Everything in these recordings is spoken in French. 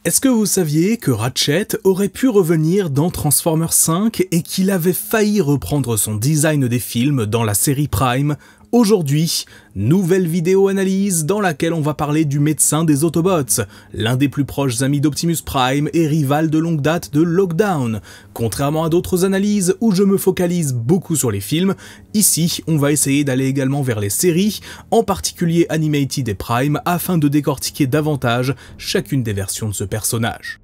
Est-ce que vous saviez que Ratchet aurait pu revenir dans Transformers 5 et qu'il avait failli reprendre son design des films dans la série Prime? Aujourd'hui, nouvelle vidéo analyse dans laquelle on va parler du médecin des Autobots, l'un des plus proches amis d'Optimus Prime et rival de longue date de Lockdown. Contrairement à d'autres analyses où je me focalise beaucoup sur les films, ici on va essayer d'aller également vers les séries, en particulier Animated et Prime, afin de décortiquer davantage chacune des versions de ce personnage.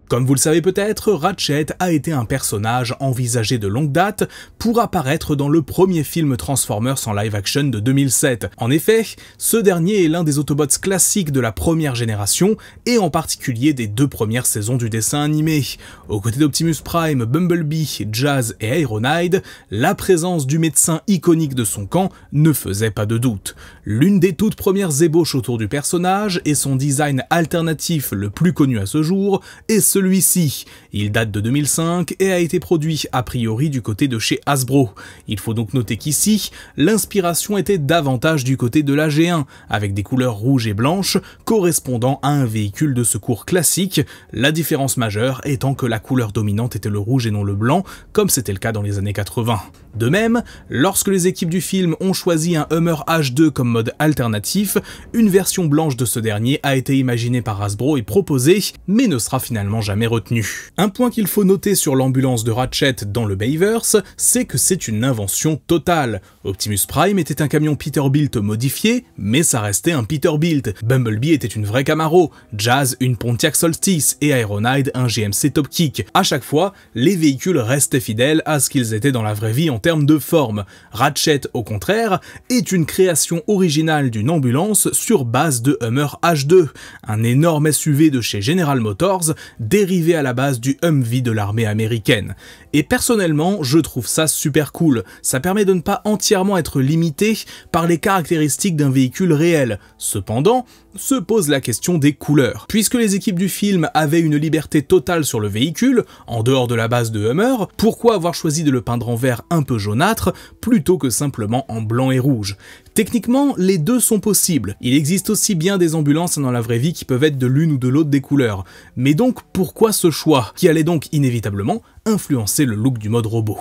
Comme vous le savez peut-être, Ratchet a été un personnage envisagé de longue date pour apparaître dans le premier film Transformers en live-action de 2007. En effet, ce dernier est l'un des Autobots classiques de la première génération, et en particulier des deux premières saisons du dessin animé. Aux côtés d'Optimus Prime, Bumblebee, Jazz et Ironhide, la présence du médecin iconique de son camp ne faisait pas de doute. L'une des toutes premières ébauches autour du personnage et son design alternatif le plus connu à ce jour est celui-ci. Il date de 2005 et a été produit a priori du côté de chez Hasbro. Il faut donc noter qu'ici, l'inspiration était davantage du côté de la G1, avec des couleurs rouges et blanches correspondant à un véhicule de secours classique, la différence majeure étant que la couleur dominante était le rouge et non le blanc, comme c'était le cas dans les années 80. De même, lorsque les équipes du film ont choisi un Hummer H2 comme mode alternatif, une version blanche de ce dernier a été imaginée par Hasbro et proposée, mais ne sera finalement jamais retenue. Un point qu'il faut noter sur l'ambulance de Ratchet dans le Bayverse, c'est que c'est une invention totale. Optimus Prime était un camion Peterbilt modifié, mais ça restait un Peterbilt. Bumblebee était une vraie Camaro, Jazz une Pontiac Solstice et Ironhide un GMC Topkick. À chaque fois, les véhicules restaient fidèles à ce qu'ils étaient dans la vraie vie en termes de forme. Ratchet, au contraire, est une création originale d'une ambulance sur base de Hummer H2, un énorme SUV de chez General Motors, dérivé à la base du Humvee de l'armée américaine. Et personnellement, je trouve ça super cool. Ça permet de ne pas entièrement être limité par les caractéristiques d'un véhicule réel. Cependant, se pose la question des couleurs. Puisque les équipes du film avaient une liberté totale sur le véhicule, en dehors de la base de Hummer, pourquoi avoir choisi de le peindre en vert un peu jaunâtre, plutôt que simplement en blanc et rouge? Techniquement, les deux sont possibles. Il existe aussi bien des ambulances dans la vraie vie qui peuvent être de l'une ou de l'autre des couleurs. Mais donc, pourquoi ce choix, qui allait donc inévitablement influencer le look du mode robot?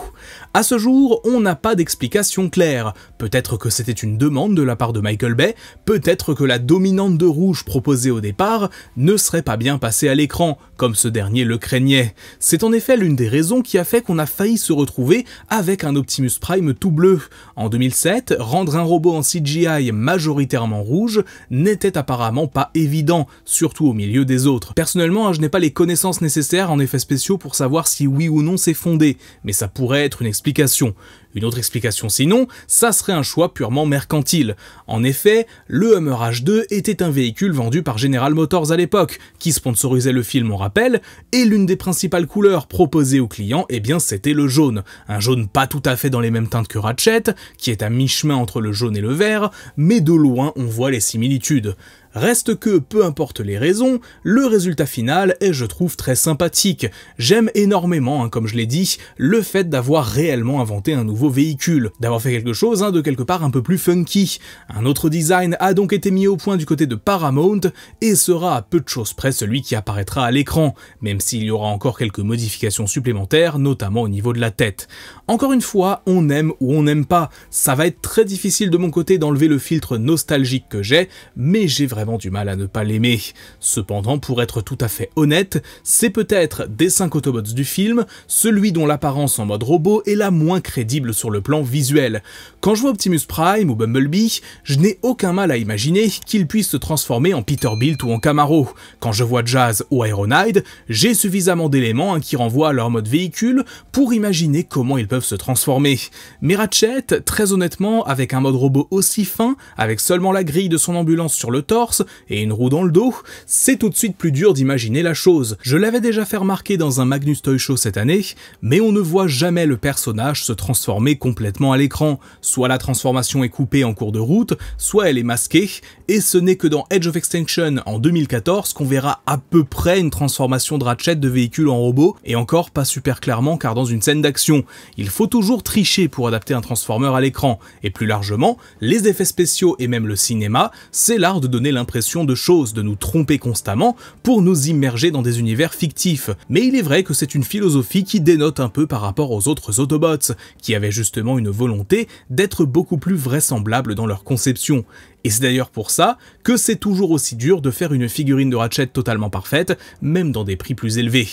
À ce jour, on n'a pas d'explication claire. Peut-être que c'était une demande de la part de Michael Bay, peut-être que la dominante de rouge proposée au départ ne serait pas bien passée à l'écran, comme ce dernier le craignait. C'est en effet l'une des raisons qui a fait qu'on a failli se retrouver avec un Optimus Prime tout bleu. En 2007, rendre un robot en CGI majoritairement rouge n'était apparemment pas évident, surtout au milieu des autres. Personnellement, je n'ai pas les connaissances nécessaires en effets spéciaux pour savoir si oui ou non c'est fondé, mais ça pourrait être une explication. Une autre explication sinon, ça serait un choix purement mercantile. En effet, le Hummer H2 était un véhicule vendu par General Motors à l'époque, qui sponsorisait le film on rappelle, et l'une des principales couleurs proposées aux clients, eh bien c'était le jaune. Un jaune pas tout à fait dans les mêmes teintes que Ratchet, qui est à mi-chemin entre le jaune et le vert, mais de loin on voit les similitudes. Reste que, peu importe les raisons, le résultat final est, je trouve, très sympathique. J'aime énormément, comme je l'ai dit, le fait d'avoir réellement inventé un nouveau véhicule, d'avoir fait quelque chose de quelque part un peu plus funky. Un autre design a donc été mis au point du côté de Paramount, et sera à peu de choses près celui qui apparaîtra à l'écran, même s'il y aura encore quelques modifications supplémentaires, notamment au niveau de la tête. Encore une fois, on aime ou on n'aime pas. Ça va être très difficile de mon côté d'enlever le filtre nostalgique que j'ai, mais j'ai vraiment du mal à ne pas l'aimer. Cependant, pour être tout à fait honnête, c'est peut-être des 5 Autobots du film, celui dont l'apparence en mode robot est la moins crédible sur le plan visuel. Quand je vois Optimus Prime ou Bumblebee, je n'ai aucun mal à imaginer qu'ils puissent se transformer en Peterbilt ou en Camaro. Quand je vois Jazz ou Ironhide, j'ai suffisamment d'éléments qui renvoient à leur mode véhicule pour imaginer comment ils peuvent se transformer. Mais Ratchet, très honnêtement, avec un mode robot aussi fin, avec seulement la grille de son ambulance sur le torse et une roue dans le dos, c'est tout de suite plus dur d'imaginer la chose. Je l'avais déjà fait remarquer dans un Magnus Toy Show cette année, mais on ne voit jamais le personnage se transformer complètement à l'écran. Soit la transformation est coupée en cours de route, soit elle est masquée, et ce n'est que dans Edge of Extinction en 2014 qu'on verra à peu près une transformation de Ratchet de véhicule en robot, et encore pas super clairement car dans une scène d'action. Il faut toujours tricher pour adapter un Transformer à l'écran, et plus largement, les effets spéciaux et même le cinéma, c'est l'art de donner l'impression de choses, de nous tromper constamment pour nous immerger dans des univers fictifs. Mais il est vrai que c'est une philosophie qui dénote un peu par rapport aux autres Autobots, qui avaient justement une volonté d'être beaucoup plus vraisemblables dans leur conception. Et c'est d'ailleurs pour ça que c'est toujours aussi dur de faire une figurine de Ratchet totalement parfaite, même dans des prix plus élevés.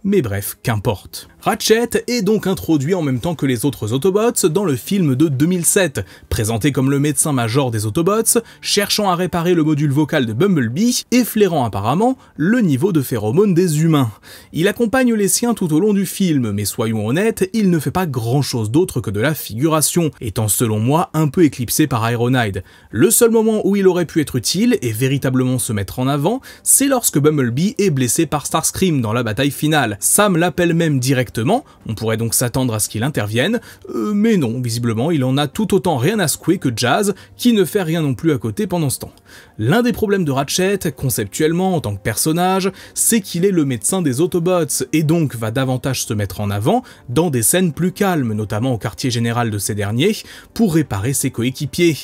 Mais bref, qu'importe. Ratchet est donc introduit en même temps que les autres Autobots dans le film de 2007, présenté comme le médecin-major des Autobots, cherchant à réparer le module vocal de Bumblebee et flairant apparemment le niveau de phéromones des humains. Il accompagne les siens tout au long du film, mais soyons honnêtes, il ne fait pas grand-chose d'autre que de la figuration, étant selon moi un peu éclipsé par Ironhide. Le seul moment où il aurait pu être utile et véritablement se mettre en avant, c'est lorsque Bumblebee est blessé par Starscream dans la bataille finale. Sam l'appelle même directement, on pourrait donc s'attendre à ce qu'il intervienne, mais non, visiblement il en a tout autant rien à secouer que Jazz, qui ne fait rien non plus à côté pendant ce temps. L'un des problèmes de Ratchet, conceptuellement en tant que personnage, c'est qu'il est le médecin des Autobots, et donc va davantage se mettre en avant dans des scènes plus calmes, notamment au quartier général de ces derniers, pour réparer ses coéquipiers.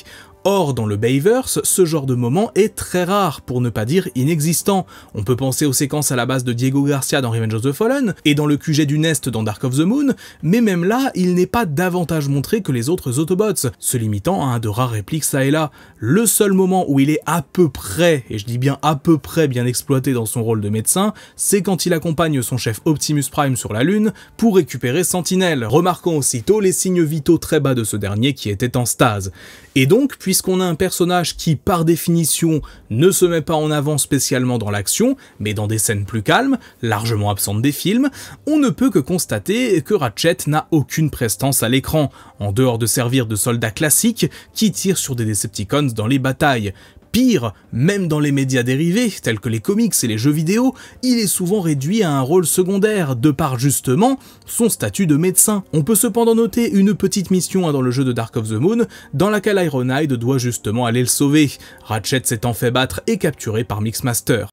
Or, dans le Bayverse, ce genre de moment est très rare, pour ne pas dire inexistant. On peut penser aux séquences à la base de Diego Garcia dans Revenge of the Fallen, et dans le QG du Nest dans Dark of the Moon, mais même là, il n'est pas davantage montré que les autres Autobots, se limitant à un de rares répliques ça et là. Le seul moment où il est à peu près, et je dis bien à peu près bien exploité dans son rôle de médecin, c'est quand il accompagne son chef Optimus Prime sur la Lune pour récupérer Sentinel, remarquant aussitôt les signes vitaux très bas de ce dernier qui était en stase. Et donc, puisqu'on a un personnage qui, par définition, ne se met pas en avant spécialement dans l'action, mais dans des scènes plus calmes, largement absentes des films, on ne peut que constater que Ratchet n'a aucune prestance à l'écran, en dehors de servir de soldat classique qui tire sur des Decepticons dans les batailles. Pire, même dans les médias dérivés, tels que les comics et les jeux vidéo, il est souvent réduit à un rôle secondaire, de par justement son statut de médecin. On peut cependant noter une petite mission dans le jeu de Dark of the Moon, dans laquelle Ironhide doit justement aller le sauver, Ratchet s'étant fait battre et capturé par Mixmaster.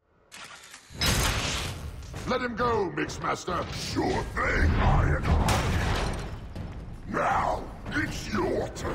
Let him go, Mixmaster. Sure thing, Ironhide. Now, it's your turn.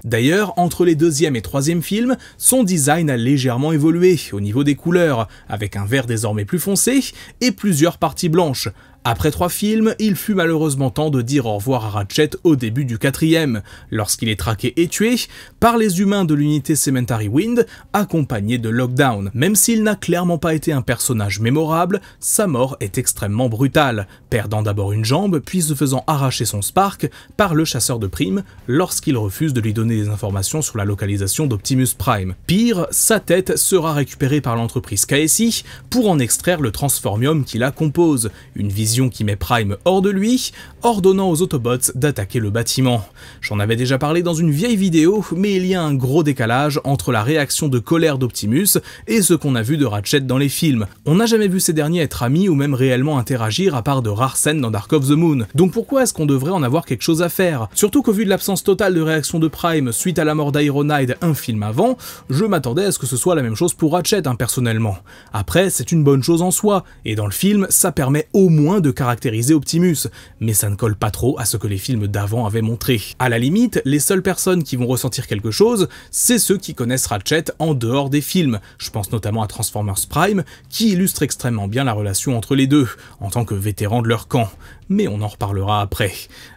D'ailleurs, entre les deuxième et troisième films, son design a légèrement évolué au niveau des couleurs, avec un vert désormais plus foncé et plusieurs parties blanches. Après 3 films, il fut malheureusement temps de dire au revoir à Ratchet au début du 4e, lorsqu'il est traqué et tué par les humains de l'unité Cemetery Wind, accompagné de Lockdown. Même s'il n'a clairement pas été un personnage mémorable, sa mort est extrêmement brutale, perdant d'abord une jambe, puis se faisant arracher son Spark par le chasseur de primes lorsqu'il refuse de lui donner des informations sur la localisation d'Optimus Prime. Pire, sa tête sera récupérée par l'entreprise KSI pour en extraire le transformium qui la compose, une vision qui met Prime hors de lui, ordonnant aux Autobots d'attaquer le bâtiment. J'en avais déjà parlé dans une vieille vidéo, mais il y a un gros décalage entre la réaction de colère d'Optimus et ce qu'on a vu de Ratchet dans les films. On n'a jamais vu ces derniers être amis ou même réellement interagir à part de rares scènes dans Dark of the Moon. Donc pourquoi est-ce qu'on devrait en avoir quelque chose à faire? Surtout qu'au vu de l'absence totale de réaction de Prime suite à la mort d'Ironhide un film avant, je m'attendais à ce que ce soit la même chose pour Ratchet personnellement. Après, c'est une bonne chose en soi, et dans le film, ça permet au moins de caractériser Optimus, mais ça ne colle pas trop à ce que les films d'avant avaient montré. À la limite, les seules personnes qui vont ressentir quelque chose, c'est ceux qui connaissent Ratchet en dehors des films. Je pense notamment à Transformers Prime, qui illustre extrêmement bien la relation entre les deux, en tant que vétérans de leur camp. Mais on en reparlera après.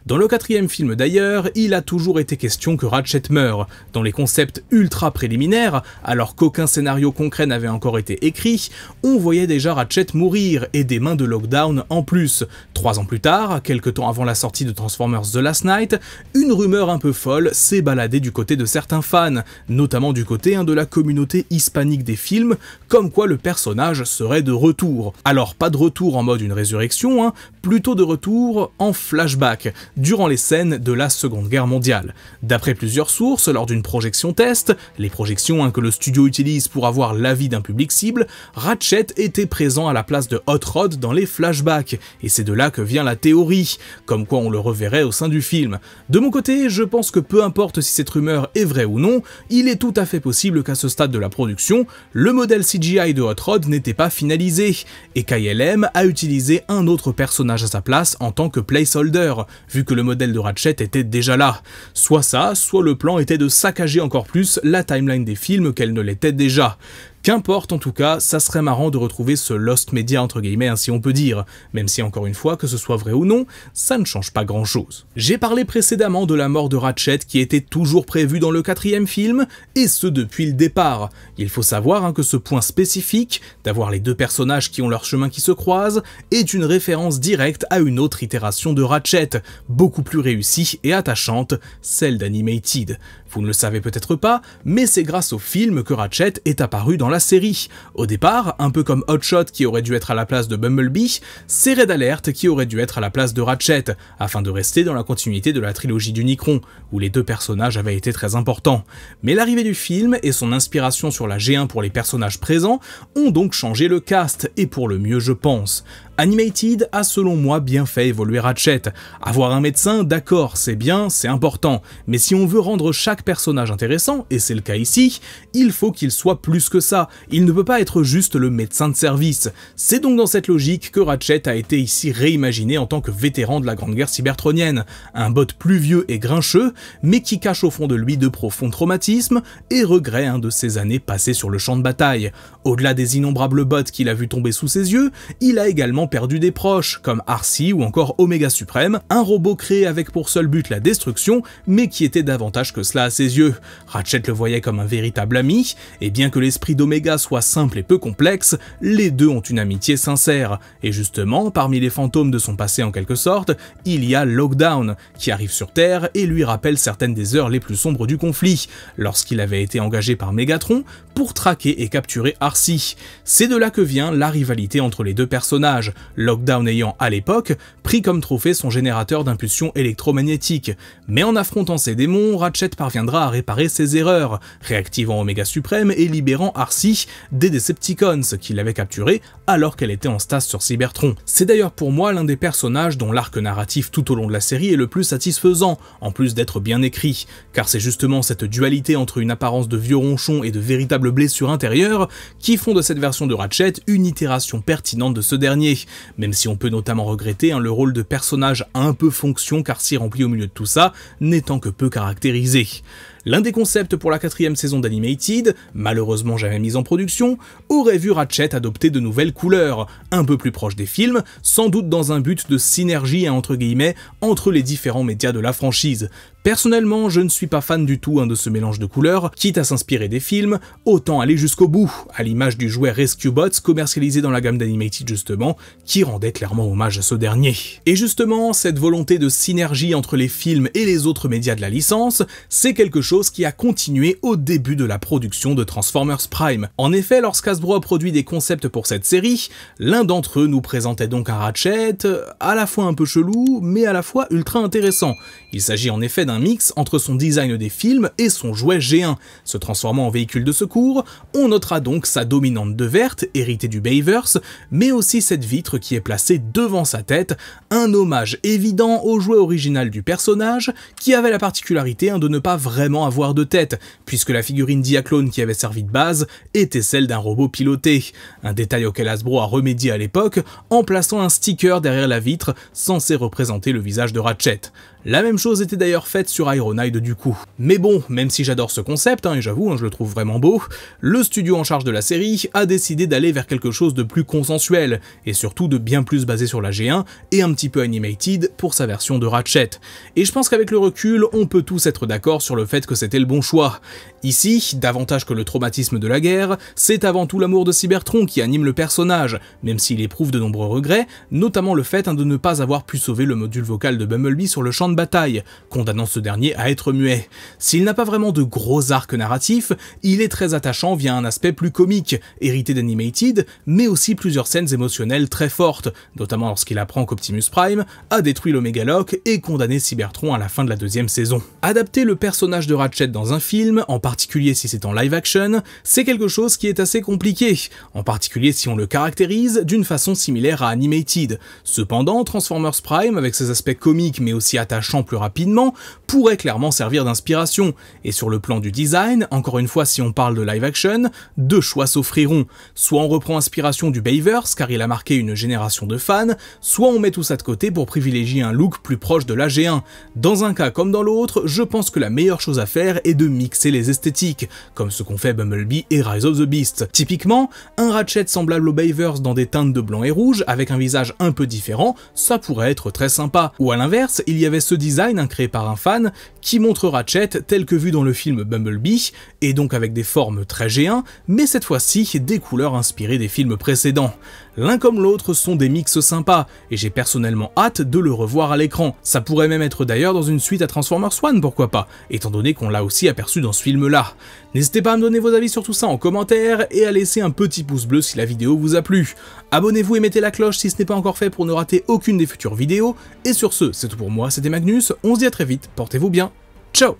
Dans le 4e film d'ailleurs, il a toujours été question que Ratchet meure. Dans les concepts ultra préliminaires, alors qu'aucun scénario concret n'avait encore été écrit, on voyait déjà Ratchet mourir, et des mains de Lockdown en plus. 3 ans plus tard, quelques temps avant la sortie de Transformers The Last Knight, une rumeur un peu folle s'est baladée du côté de certains fans, notamment du côté de la communauté hispanique des films, comme quoi le personnage serait de retour. Alors pas de retour en mode une résurrection, plutôt de retour en flashback, durant les scènes de la Seconde Guerre mondiale. D'après plusieurs sources, lors d'une projection test, les projections que le studio utilise pour avoir l'avis d'un public cible, Ratchet était présent à la place de Hot Rod dans les flashbacks, et c'est de là que vient la théorie, comme quoi on le reverrait au sein du film. De mon côté, je pense que peu importe si cette rumeur est vraie ou non, il est tout à fait possible qu'à ce stade de la production, le modèle CGI de Hot Rod n'était pas finalisé, et qu'ILM a utilisé un autre personnage à sa place en tant que placeholder, vu que le modèle de Ratchet était déjà là. Soit ça, soit le plan était de saccager encore plus la timeline des films qu'elle ne l'était déjà. Qu'importe en tout cas, ça serait marrant de retrouver ce Lost Media entre guillemets, hein, si on peut dire, même si encore une fois, que ce soit vrai ou non, ça ne change pas grand chose. J'ai parlé précédemment de la mort de Ratchet qui était toujours prévue dans le 4e film, et ce depuis le départ. Il faut savoir que ce point spécifique, d'avoir les deux personnages qui ont leur chemin qui se croisent, est une référence directe à une autre itération de Ratchet, beaucoup plus réussie et attachante, celle d'Animated. Vous ne le savez peut-être pas, mais c'est grâce au film que Ratchet est apparu dans la série. Au départ, un peu comme Hotshot qui aurait dû être à la place de Bumblebee, c'est Red Alert qui aurait dû être à la place de Ratchet, afin de rester dans la continuité de la trilogie d'Unicron, où les deux personnages avaient été très importants. Mais l'arrivée du film et son inspiration sur la G1 pour les personnages présents ont donc changé le cast, et pour le mieux je pense. Animated a selon moi bien fait évoluer Ratchet. Avoir un médecin, d'accord, c'est bien, c'est important, mais si on veut rendre chaque personnage intéressant, et c'est le cas ici, il faut qu'il soit plus que ça, il ne peut pas être juste le médecin de service. C'est donc dans cette logique que Ratchet a été ici réimaginé en tant que vétéran de la Grande Guerre cybertronienne, un bot plus vieux et grincheux, mais qui cache au fond de lui de profonds traumatismes et regrets de ses années passées sur le champ de bataille. Au-delà des innombrables bots qu'il a vu tomber sous ses yeux, il a également perdu des proches, comme Arcee ou encore Omega Supreme, un robot créé avec pour seul but la destruction, mais qui était davantage que cela à ses yeux. Ratchet le voyait comme un véritable ami, et bien que l'esprit d'Omega soit simple et peu complexe, les deux ont une amitié sincère. Et justement, parmi les fantômes de son passé en quelque sorte, il y a Lockdown, qui arrive sur Terre et lui rappelle certaines des heures les plus sombres du conflit, lorsqu'il avait été engagé par Megatron pour traquer et capturer Arcee. C'est de là que vient la rivalité entre les deux personnages, Lockdown ayant à l'époque pris comme trophée son générateur d'impulsions électromagnétiques. Mais en affrontant ses démons, Ratchet parviendra à réparer ses erreurs, réactivant Omega Supreme et libérant Arcee des Decepticons qui l'avaient capturée alors qu'elle était en stase sur Cybertron. C'est d'ailleurs pour moi l'un des personnages dont l'arc narratif tout au long de la série est le plus satisfaisant, en plus d'être bien écrit, car c'est justement cette dualité entre une apparence de vieux ronchon et de véritables blessures intérieures qui font de cette version de Ratchet une itération pertinente de ce dernier, même si on peut notamment regretter le rôle de personnage un peu fonction car si rempli au milieu de tout ça, n'étant que peu caractérisé. L'un des concepts pour la 4e saison d'Animated, malheureusement jamais mise en production, aurait vu Ratchet adopter de nouvelles couleurs, un peu plus proches des films, sans doute dans un but de synergie entre guillemets entre les différents médias de la franchise. Personnellement, je ne suis pas fan du tout de ce mélange de couleurs, quitte à s'inspirer des films, autant aller jusqu'au bout, à l'image du jouet Rescue Bots commercialisé dans la gamme d'Animated justement, qui rendait clairement hommage à ce dernier. Et justement, cette volonté de synergie entre les films et les autres médias de la licence, c'est quelque chose qui a continué au début de la production de Transformers Prime. En effet, lorsqu'Hasbro a produit des concepts pour cette série, l'un d'entre eux nous présentait donc un Ratchet, à la fois un peu chelou, mais à la fois ultra intéressant. Il s'agit en effet d'un mix entre son design des films et son jouet G1. Se transformant en véhicule de secours, on notera donc sa dominante de verte, héritée du Bayverse, mais aussi cette vitre qui est placée devant sa tête, un hommage évident au jouet original du personnage, qui avait la particularité de ne pas vraiment avoir de tête, puisque la figurine Diaclone qui avait servi de base était celle d'un robot piloté, un détail auquel Hasbro a remédié à l'époque en plaçant un sticker derrière la vitre censé représenter le visage de Ratchet. La même chose était d'ailleurs faite sur Ironhide du coup. Mais bon, même si j'adore ce concept, et j'avoue, je le trouve vraiment beau, le studio en charge de la série a décidé d'aller vers quelque chose de plus consensuel, et surtout de bien plus basé sur la G1, et un petit peu Animated pour sa version de Ratchet. Et je pense qu'avec le recul, on peut tous être d'accord sur le fait que c'était le bon choix. Ici, davantage que le traumatisme de la guerre, c'est avant tout l'amour de Cybertron qui anime le personnage, même s'il éprouve de nombreux regrets, notamment le fait de ne pas avoir pu sauver le module vocal de Bumblebee sur le champ de bataille, condamnant ce dernier à être muet. S'il n'a pas vraiment de gros arcs narratifs, il est très attachant via un aspect plus comique, hérité d'Animated, mais aussi plusieurs scènes émotionnelles très fortes, notamment lorsqu'il apprend qu'Optimus Prime a détruit l'Omegalock et condamné Cybertron à la fin de la 2e saison. Adapter le personnage de Ratchet dans un film, en particulier si c'est en live action, c'est quelque chose qui est assez compliqué, en particulier si on le caractérise d'une façon similaire à Animated. Cependant, Transformers Prime, avec ses aspects comiques mais aussi attachants plus rapidement, pourrait clairement servir d'inspiration. Et sur le plan du design, encore une fois si on parle de live action, deux choix s'offriront. Soit on reprend inspiration du Bayverse car il a marqué une génération de fans, soit on met tout ça de côté pour privilégier un look plus proche de la G1. Dans un cas comme dans l'autre, je pense que la meilleure chose à faire est de mixer les esthétiques. esthétique, comme ce qu'ont fait Bumblebee et Rise of the Beast. Typiquement, un Ratchet semblable au Bayverse dans des teintes de blanc et rouge, avec un visage un peu différent, ça pourrait être très sympa. Ou à l'inverse, il y avait ce design créé par un fan, qui montre Ratchet tel que vu dans le film Bumblebee, et donc avec des formes très G1, mais cette fois-ci des couleurs inspirées des films précédents. L'un comme l'autre sont des mix sympas, et j'ai personnellement hâte de le revoir à l'écran. Ça pourrait même être d'ailleurs dans une suite à Transformers 1, pourquoi pas, étant donné qu'on l'a aussi aperçu dans ce film-là. N'hésitez pas à me donner vos avis sur tout ça en commentaire, et à laisser un petit pouce bleu si la vidéo vous a plu. Abonnez-vous et mettez la cloche si ce n'est pas encore fait pour ne rater aucune des futures vidéos, et sur ce, c'est tout pour moi, c'était Magnus, on se dit à très vite, portez-vous bien, ciao.